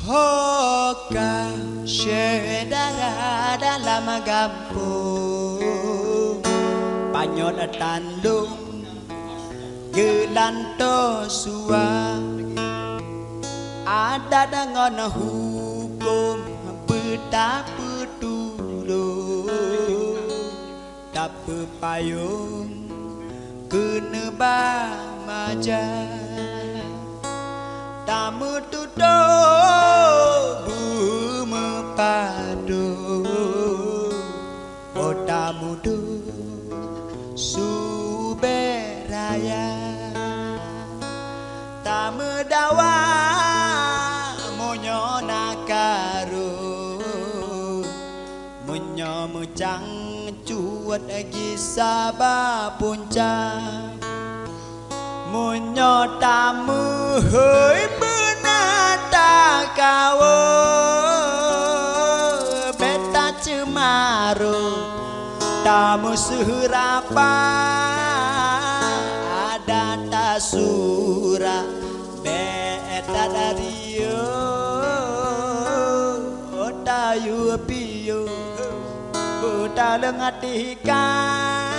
Hoka syedara dalam kampung Panyot tandung gelanto sua Ada dengan hukum betapa dulu Tak payung kena bamaja Tamu tutup bumi padu Oh tamu tu suberaya Tamu dawa monyo nakaru Monyo mucang cuat lagi sabah puncak Munyo tamu hoi menata kawo Beta cemaru tamu surapa Ada tasura beta dario Otayu piyo Uta lengat ikan